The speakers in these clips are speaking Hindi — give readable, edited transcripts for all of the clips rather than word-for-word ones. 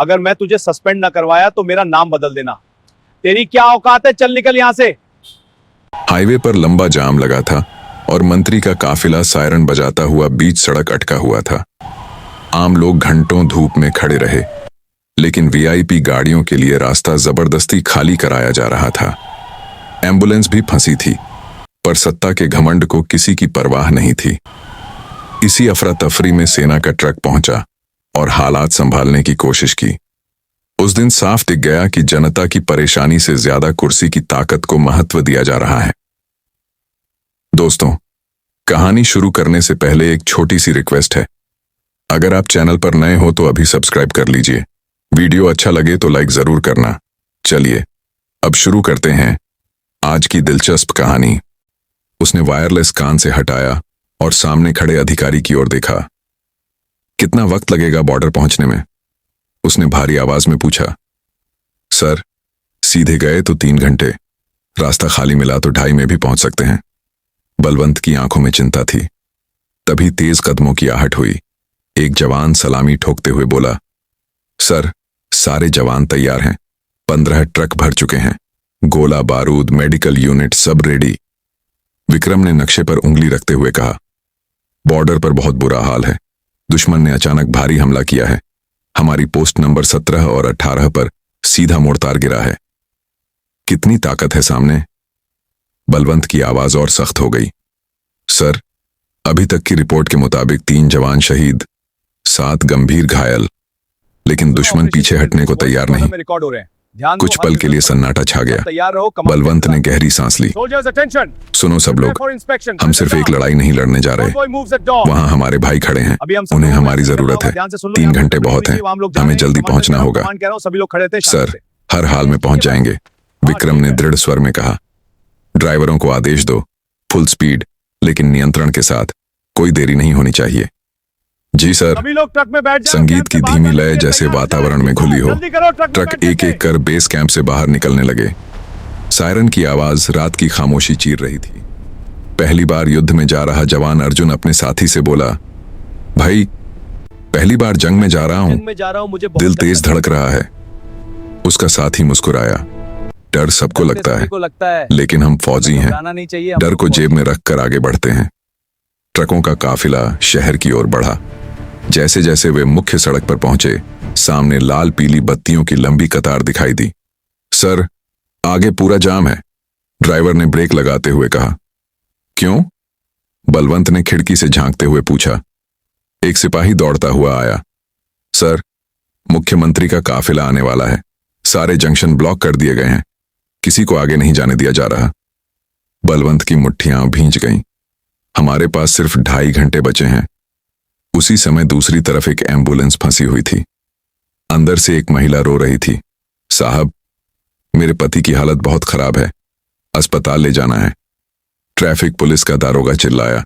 अगर मैं तुझे सस्पेंड ना करवाया तो मेरा नाम बदल देना। तेरी क्या औकात है, चल निकल यहां से। हाईवे पर लंबा जाम लगा था और मंत्री का काफिला सायरन बजाता हुआ बीच सड़क अटका हुआ था। आम लोग घंटों धूप में खड़े रहे, लेकिन वीआईपी गाड़ियों के लिए रास्ता जबरदस्ती खाली कराया जा रहा था। एम्बुलेंस भी फंसी थी, पर सत्ता के घमंड को किसी की परवाह नहीं थी। इसी अफरा तफरी में सेना का ट्रक पहुंचा और हालात संभालने की कोशिश की। उस दिन साफ दिख गया कि जनता की परेशानी से ज्यादा कुर्सी की ताकत को महत्व दिया जा रहा है। दोस्तों, कहानी शुरू करने से पहले एक छोटी सी रिक्वेस्ट है। अगर आप चैनल पर नए हो तो अभी सब्सक्राइब कर लीजिए। वीडियो अच्छा लगे तो लाइक जरूर करना। चलिए अब शुरू करते हैं आज की दिलचस्प कहानी। उसने वायरलेस कान से हटाया और सामने खड़े अधिकारी की ओर देखा। कितना वक्त लगेगा बॉर्डर पहुंचने में? उसने भारी आवाज में पूछा। सर, सीधे गए तो 3 घंटे, रास्ता खाली मिला तो 2.5 में भी पहुंच सकते हैं। बलवंत की आंखों में चिंता थी। तभी तेज कदमों की आहट हुई। एक जवान सलामी ठोकते हुए बोला, सर, सारे जवान तैयार हैं, 15 ट्रक भर चुके हैं, गोला बारूद, मेडिकल यूनिट सब रेडी। विक्रम ने नक्शे पर उंगली रखते हुए कहा, बॉर्डर पर बहुत बुरा हाल है। दुश्मन ने अचानक भारी हमला किया है। हमारी पोस्ट नंबर 17 और 18 पर सीधा मोर्टार गिरा है। कितनी ताकत है सामने? बलवंत की आवाज और सख्त हो गई। सर, अभी तक की रिपोर्ट के मुताबिक 3 जवान शहीद, 7 गंभीर घायल, लेकिन दुश्मन पीछे हटने को तैयार नहीं। कुछ पल के लिए सन्नाटा छा गया। बलवंत ने गहरी सांस ली। सुनो सब लोग, हम सिर्फ एक लड़ाई नहीं लड़ने जा रहे। वहाँ हमारे भाई खड़े हैं, उन्हें हमारी जरूरत है। 3 घंटे बहुत हैं, हमें जल्दी पहुंचना होगा। सर, हर हाल में पहुंच जाएंगे, विक्रम ने दृढ़ स्वर में कहा। ड्राइवरों को आदेश दो, फुल स्पीड, लेकिन नियंत्रण के साथ, कोई देरी नहीं होनी चाहिए। जी सर। संगीत की धीमी लय जैसे वातावरण में घुली हो। ट्रक एक एक कर बेस कैंप से बाहर निकलने लगे। सायरन की आवाज रात की खामोशी चीर रही थी। पहली बार युद्ध में जा रहा जवान अर्जुन अपने साथी से बोला, भाई, पहली बार जंग में जा रहा हूं, दिल तेज धड़क रहा है। उसका साथी मुस्कुराया। डर सबको लगता है, लेकिन हम फौजी हैं, डर को जेब में रखकर आगे बढ़ते हैं। ट्रकों का काफिला शहर की ओर बढ़ा। जैसे जैसे वे मुख्य सड़क पर पहुंचे, सामने लाल पीली बत्तियों की लंबी कतार दिखाई दी। सर, आगे पूरा जाम है, ड्राइवर ने ब्रेक लगाते हुए कहा। क्यों? बलवंत ने खिड़की से झांकते हुए पूछा। एक सिपाही दौड़ता हुआ आया। सर, मुख्यमंत्री का काफिला आने वाला है, सारे जंक्शन ब्लॉक कर दिए गए हैं, किसी को आगे नहीं जाने दिया जा रहा। बलवंत की मुट्ठियां भींच गईं। हमारे पास सिर्फ 2.5 घंटे बचे हैं। उसी समय दूसरी तरफ एक एम्बुलेंस फंसी हुई थी। अंदर से एक महिला रो रही थी। साहब, मेरे पति की हालत बहुत खराब है, अस्पताल ले जाना है। ट्रैफिक पुलिस का दारोगा चिल्लाया।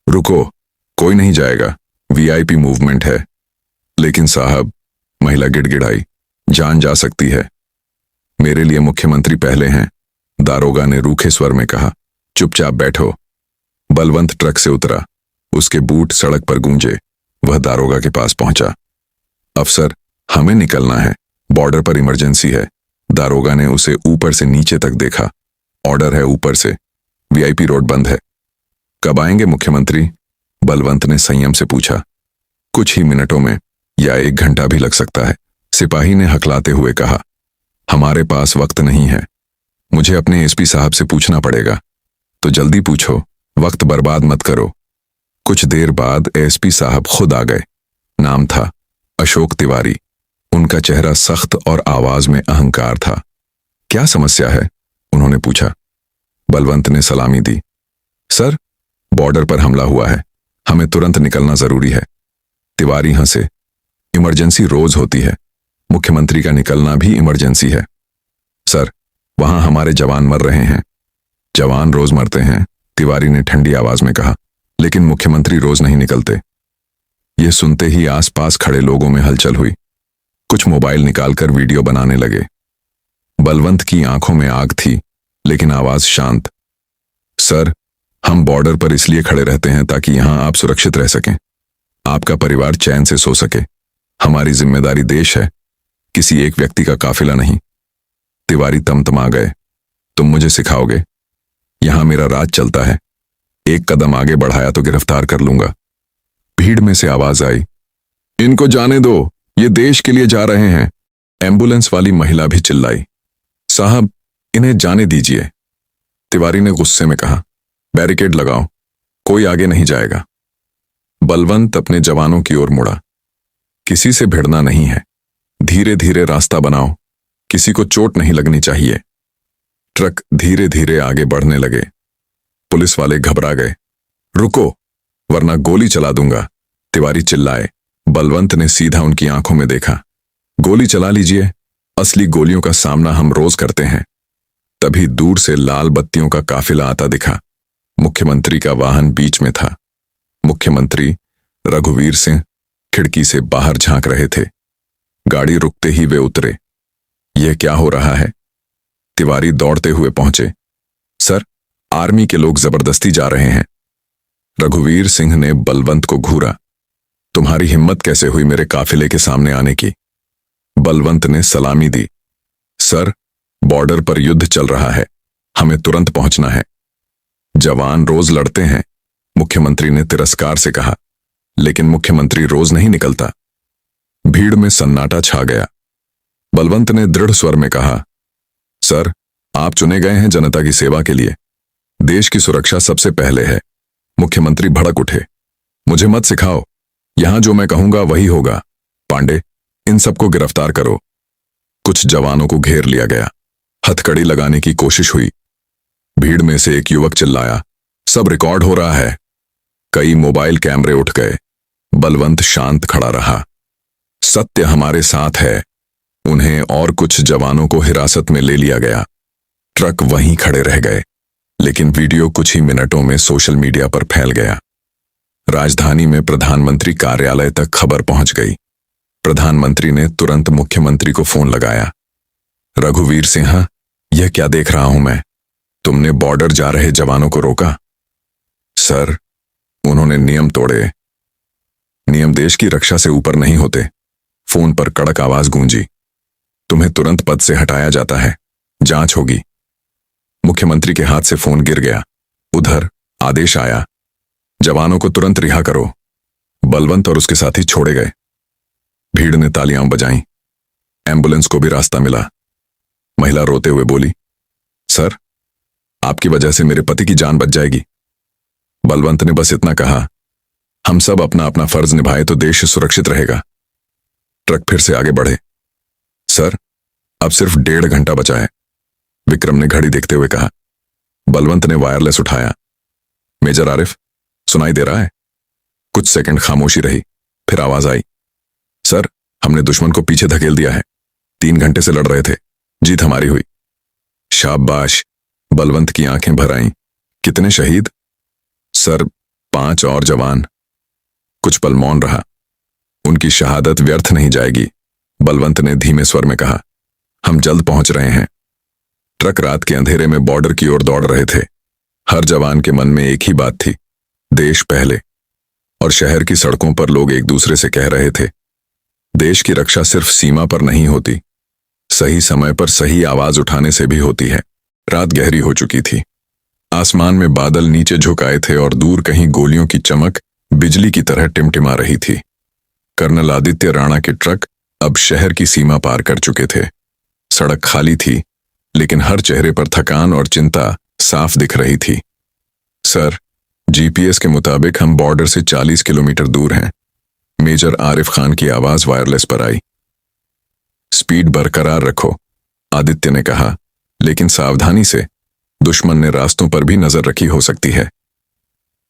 रुको, कोई नहीं जाएगा, वीआईपी मूवमेंट है। लेकिन साहब, महिला गिड़गिड़ाई, जान जा सकती है। मेरे लिए मुख्यमंत्री पहले हैं, दारोगा ने रूखे स्वर में कहा। चुपचाप बैठो। बलवंत ट्रक से उतरा। उसके बूट सड़क पर गूंजे। वह दारोगा के पास पहुंचा। अफसर, हमें निकलना है, बॉर्डर पर इमरजेंसी है। दारोगा ने उसे ऊपर से नीचे तक देखा। ऑर्डर है ऊपर से, वीआईपी रोड बंद है। कब आएंगे मुख्यमंत्री? बलवंत ने संयम से पूछा। कुछ ही मिनटों में, या 1 घंटा भी लग सकता है, सिपाही ने हकलाते हुए कहा। हमारे पास वक्त नहीं है, मुझे अपने एसपी साहब से पूछना पड़ेगा। तो जल्दी पूछो, वक्त बर्बाद मत करो। कुछ देर बाद एसपी साहब खुद आ गए। नाम था अशोक तिवारी। उनका चेहरा सख्त और आवाज में अहंकार था। क्या समस्या है? उन्होंने पूछा। बलवंत ने सलामी दी। सर, बॉर्डर पर हमला हुआ है, हमें तुरंत निकलना जरूरी है। तिवारी हंसे। इमरजेंसी रोज होती है, मुख्यमंत्री का निकलना भी इमरजेंसी है। सर, वहां हमारे जवान मर रहे हैं। जवान रोज मरते हैं, तिवारी ने ठंडी आवाज में कहा, लेकिन मुख्यमंत्री रोज नहीं निकलते। यह सुनते ही आसपास खड़े लोगों में हलचल हुई। कुछ मोबाइल निकालकर वीडियो बनाने लगे। बलवंत की आंखों में आग थी, लेकिन आवाज शांत। सर, हम बॉर्डर पर इसलिए खड़े रहते हैं ताकि यहां आप सुरक्षित रह सकें, आपका परिवार चैन से सो सके। हमारी जिम्मेदारी देश है, किसी एक व्यक्ति का काफिला नहीं। तिवारी तमतमा गए। तुम मुझे सिखाओगे? यहां मेरा राज चलता है। एक कदम आगे बढ़ाया तो गिरफ्तार कर लूंगा। भीड़ में से आवाज आई, इनको जाने दो, ये देश के लिए जा रहे हैं। एम्बुलेंस वाली महिला भी चिल्लाई, साहब इन्हें जाने दीजिए। तिवारी ने गुस्से में कहा, बैरिकेड लगाओ, कोई आगे नहीं जाएगा। बलवंत अपने जवानों की ओर मुड़ा, किसी से भिड़ना नहीं है, धीरे धीरे रास्ता बनाओ, किसी को चोट नहीं लगनी चाहिए। ट्रक धीरे धीरे आगे बढ़ने लगे। पुलिस वाले घबरा गए, रुको वरना गोली चला दूंगा, तिवारी चिल्लाए। बलवंत ने सीधा उनकी आंखों में देखा, गोली चला लीजिए, असली गोलियों का सामना हम रोज करते हैं। तभी दूर से लाल बत्तियों का काफिला आता दिखा। मुख्यमंत्री का वाहन बीच में था। मुख्यमंत्री रघुवीर सिंह खिड़की से बाहर झांक रहे थे। गाड़ी रुकते ही वे उतरे। यह क्या हो रहा है? तिवारी दौड़ते हुए पहुंचे। सर, आर्मी के लोग जबरदस्ती जा रहे हैं। रघुवीर सिंह ने बलवंत को घूरा, तुम्हारी हिम्मत कैसे हुई मेरे काफिले के सामने आने की? बलवंत ने सलामी दी। सर, बॉर्डर पर युद्ध चल रहा है, हमें तुरंत पहुंचना है। जवान रोज लड़ते हैं, मुख्यमंत्री ने तिरस्कार से कहा, लेकिन मुख्यमंत्री रोज नहीं निकलता। भीड़ में सन्नाटा छा गया। बलवंत ने दृढ़ स्वर में कहा, सर, आप चुने गए हैं जनता की सेवा के लिए, देश की सुरक्षा सबसे पहले है। मुख्यमंत्री भड़क उठे, मुझे मत सिखाओ, यहां जो मैं कहूंगा वही होगा। पांडे, इन सबको गिरफ्तार करो। कुछ जवानों को घेर लिया गया। हथकड़ी लगाने की कोशिश हुई। भीड़ में से एक युवक चिल्लाया, सब रिकॉर्ड हो रहा है। कई मोबाइल कैमरे उठ गए। बलवंत शांत खड़ा रहा। सत्य हमारे साथ है। उन्हें और कुछ जवानों को हिरासत में ले लिया गया। ट्रक वहीं खड़े रह गए, लेकिन वीडियो कुछ ही मिनटों में सोशल मीडिया पर फैल गया। राजधानी में प्रधानमंत्री कार्यालय तक खबर पहुंच गई। प्रधानमंत्री ने तुरंत मुख्यमंत्री को फोन लगाया। रघुवीर सिंह, यह क्या देख रहा हूं मैं? तुमने बॉर्डर जा रहे जवानों को रोका? सर, उन्होंने नियम तोड़े। नियम देश की रक्षा से ऊपर नहीं होते। फोन पर कड़क आवाज गूंजी, तुम्हें तुरंत पद से हटाया जाता है, जांच होगी। मुख्यमंत्री के हाथ से फोन गिर गया। उधर आदेश आया, जवानों को तुरंत रिहा करो। बलवंत और उसके साथी छोड़े गए। भीड़ ने तालियां बजाईं। एम्बुलेंस को भी रास्ता मिला। महिला रोते हुए बोली, सर, आपकी वजह से मेरे पति की जान बच जाएगी। बलवंत ने बस इतना कहा, हम सब अपना अपना फर्ज निभाए तो देश सुरक्षित रहेगा। ट्रक फिर से आगे बढ़े। सर, अब सिर्फ 1.5 घंटा बचा है, विक्रम ने घड़ी देखते हुए कहा। बलवंत ने वायरलेस उठाया, मेजर आरिफ, सुनाई दे रहा है? कुछ सेकंड खामोशी रही, फिर आवाज आई, सर, हमने दुश्मन को पीछे धकेल दिया है। 3 घंटे से लड़ रहे थे, जीत हमारी हुई। शाबाश। बलवंत की आंखें भर आईं। कितने शहीद? सर, 5 और जवान। कुछ पल मौन रहा। उनकी शहादत व्यर्थ नहीं जाएगी, बलवंत ने धीमे स्वर में कहा। हम जल्द पहुंच रहे हैं। ट्रक रात के अंधेरे में बॉर्डर की ओर दौड़ रहे थे। हर जवान के मन में एक ही बात थी, देश पहले। और शहर की सड़कों पर लोग एक दूसरे से कह रहे थे, देश की रक्षा सिर्फ सीमा पर नहीं होती, सही समय पर सही आवाज उठाने से भी होती है। रात गहरी हो चुकी थी। आसमान में बादल नीचे झुक आए थे और दूर कहीं गोलियों की चमक बिजली की तरह टिमटिमा रही थी। कर्नल आदित्य राणा के ट्रक अब शहर की सीमा पार कर चुके थे। सड़क खाली थी, लेकिन हर चेहरे पर थकान और चिंता साफ दिख रही थी। सर, जीपीएस के मुताबिक हम बॉर्डर से 40 किलोमीटर दूर हैं। मेजर आरिफ खान की आवाज वायरलेस पर आई। स्पीड बरकरार रखो, आदित्य ने कहा, लेकिन सावधानी से, दुश्मन ने रास्तों पर भी नजर रखी हो सकती है।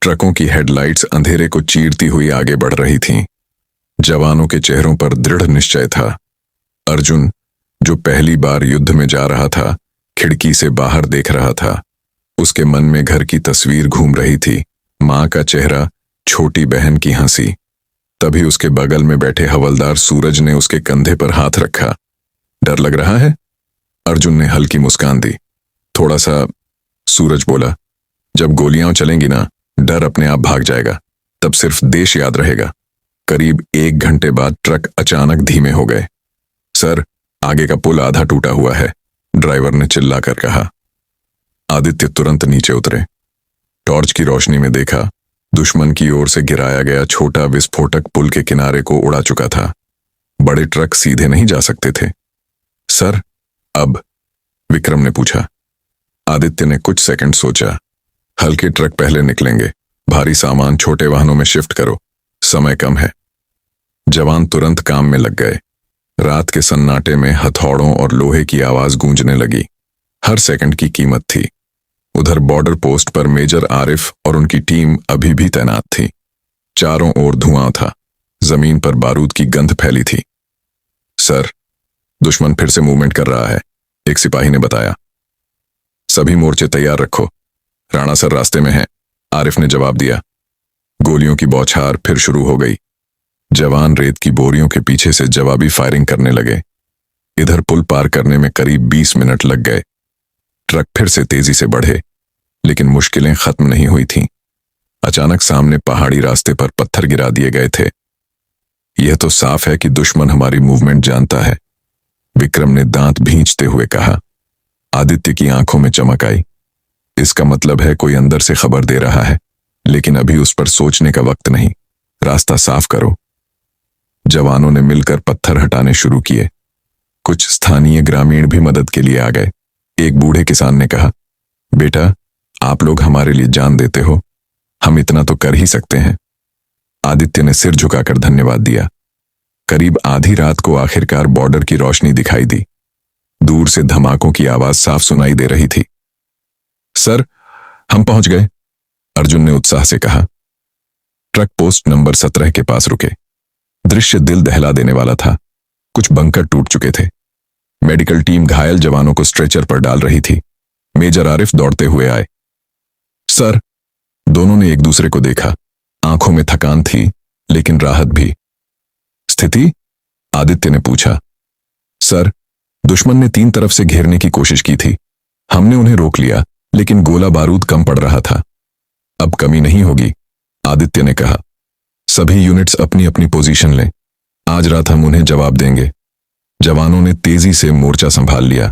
ट्रकों की हेडलाइट्स अंधेरे को चीरती हुई आगे बढ़ रही थीं। जवानों के चेहरों पर दृढ़ निश्चय था। अर्जुन, जो पहली बार युद्ध में जा रहा था, खिड़की से बाहर देख रहा था। उसके मन में घर की तस्वीर घूम रही थी, मां का चेहरा, छोटी बहन की हंसी। तभी उसके बगल में बैठे हवलदार सूरज ने उसके कंधे पर हाथ रखा। डर लग रहा है? अर्जुन ने हल्की मुस्कान दी। थोड़ा सा, सूरज बोला। जब गोलियां चलेंगी ना, डर अपने आप भाग जाएगा, तब सिर्फ देश याद रहेगा। करीब 1 घंटे बाद ट्रक अचानक धीमे हो गए। सर, आगे का पुल आधा टूटा हुआ है, ड्राइवर ने चिल्लाकर कहा। आदित्य तुरंत नीचे उतरे। टॉर्च की रोशनी में देखा, दुश्मन की ओर से गिराया गया छोटा विस्फोटक पुल के किनारे को उड़ा चुका था। बड़े ट्रक सीधे नहीं जा सकते थे। सर, अब? विक्रम ने पूछा। आदित्य ने कुछ सेकंड सोचा। हल्के ट्रक पहले निकलेंगे, भारी सामान छोटे वाहनों में शिफ्ट करो, समय कम है। जवान तुरंत काम में लग गए। रात के सन्नाटे में हथौड़ों और लोहे की आवाज गूंजने लगी। हर सेकंड की कीमत थी। उधर बॉर्डर पोस्ट पर मेजर आरिफ और उनकी टीम अभी भी तैनात थी। चारों ओर धुआं था, जमीन पर बारूद की गंध फैली थी। सर, दुश्मन फिर से मूवमेंट कर रहा है, एक सिपाही ने बताया। सभी मोर्चे तैयार रखो, राणा सर रास्ते में हैं, आरिफ ने जवाब दिया। गोलियों की बौछार फिर शुरू हो गई। जवान रेत की बोरियों के पीछे से जवाबी फायरिंग करने लगे। इधर पुल पार करने में करीब 20 मिनट लग गए। ट्रक फिर से तेजी से बढ़े, लेकिन मुश्किलें खत्म नहीं हुई थीं। अचानक सामने पहाड़ी रास्ते पर पत्थर गिरा दिए गए थे। यह तो साफ है कि दुश्मन हमारी मूवमेंट जानता है, विक्रम ने दांत भींचते हुए कहा। आदित्य की आंखों में चमक आई। इसका मतलब है कोई अंदर से खबर दे रहा है, लेकिन अभी उस पर सोचने का वक्त नहीं। रास्ता साफ करो। जवानों ने मिलकर पत्थर हटाने शुरू किए। कुछ स्थानीय ग्रामीण भी मदद के लिए आ गए। एक बूढ़े किसान ने कहा, बेटा, आप लोग हमारे लिए जान देते हो, हम इतना तो कर ही सकते हैं। आदित्य ने सिर झुकाकर धन्यवाद दिया। करीब आधी रात को आखिरकार बॉर्डर की रोशनी दिखाई दी। दूर से धमाकों की आवाज साफ सुनाई दे रही थी। सर, हम पहुंच गए, अर्जुन ने उत्साह से कहा। ट्रक पोस्ट नंबर 17 के पास रुके। दृश्य दिल दहला देने वाला था। कुछ बंकर टूट चुके थे। मेडिकल टीम घायल जवानों को स्ट्रेचर पर डाल रही थी। मेजर आरिफ दौड़ते हुए आए। सर, दोनों ने एक दूसरे को देखा। आंखों में थकान थी, लेकिन राहत भी। स्थिति? आदित्य ने पूछा। सर, दुश्मन ने 3 तरफ से घेरने की कोशिश की थी। हमने उन्हें रोक लिया, लेकिन गोला बारूद कम पड़ रहा था। अब कमी नहीं होगी, आदित्य ने कहा। सभी यूनिट्स अपनी अपनी पोजीशन लें। आज रात हम उन्हें जवाब देंगे। जवानों ने तेजी से मोर्चा संभाल लिया।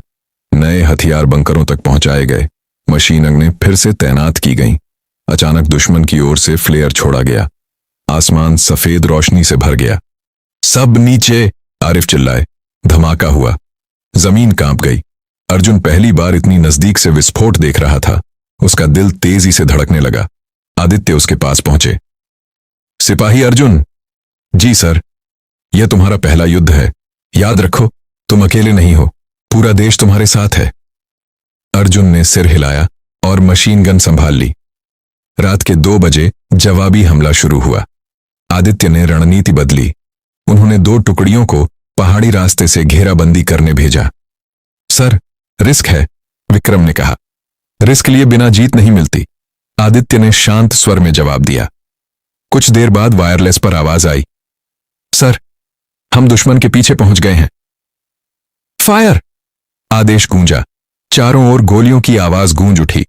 नए हथियार बंकरों तक पहुंचाए गए। मशीन गनें फिर से तैनात की गईं। अचानक दुश्मन की ओर से फ्लेयर छोड़ा गया। आसमान सफेद रोशनी से भर गया। सब नीचे, आरिफ चिल्लाए। धमाका हुआ। जमीन कांप गई। अर्जुन पहली बार इतनी नजदीक से विस्फोट देख रहा था। उसका दिल तेजी से धड़कने लगा। आदित्य उसके पास पहुंचे। सिपाही अर्जुन। जी सर, यह तुम्हारा पहला युद्ध है। याद रखो, तुम अकेले नहीं हो, पूरा देश तुम्हारे साथ है। अर्जुन ने सिर हिलाया और मशीन गन संभाल ली। रात के 2 बजे जवाबी हमला शुरू हुआ। आदित्य ने रणनीति बदली। उन्होंने 2 टुकड़ियों को पहाड़ी रास्ते से घेराबंदी करने भेजा। सर, रिस्क है, विक्रम ने कहा। रिस्क लिए बिना जीत नहीं मिलती, आदित्य ने शांत स्वर में जवाब दिया। कुछ देर बाद वायरलेस पर आवाज आई। सर, हम दुश्मन के पीछे पहुंच गए हैं। फायर! आदेश गूंजा। चारों ओर गोलियों की आवाज गूंज उठी।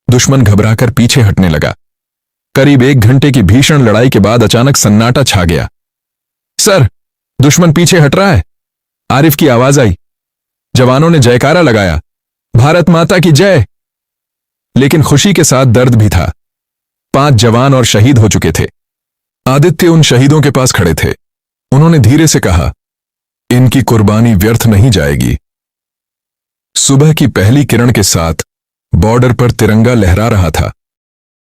दुश्मन घबराकर पीछे हटने लगा। करीब 1 घंटे की भीषण लड़ाई के बाद अचानक सन्नाटा छा गया। सर, दुश्मन पीछे हट रहा है, आरिफ की आवाज आई। जवानों ने जयकारा लगाया, भारत माता की जय। लेकिन खुशी के साथ दर्द भी था। 5 जवान और शहीद हो चुके थे। आदित्य उन शहीदों के पास खड़े थे। उन्होंने धीरे से कहा, इनकी कुर्बानी व्यर्थ नहीं जाएगी। सुबह की पहली किरण के साथ बॉर्डर पर तिरंगा लहरा रहा था।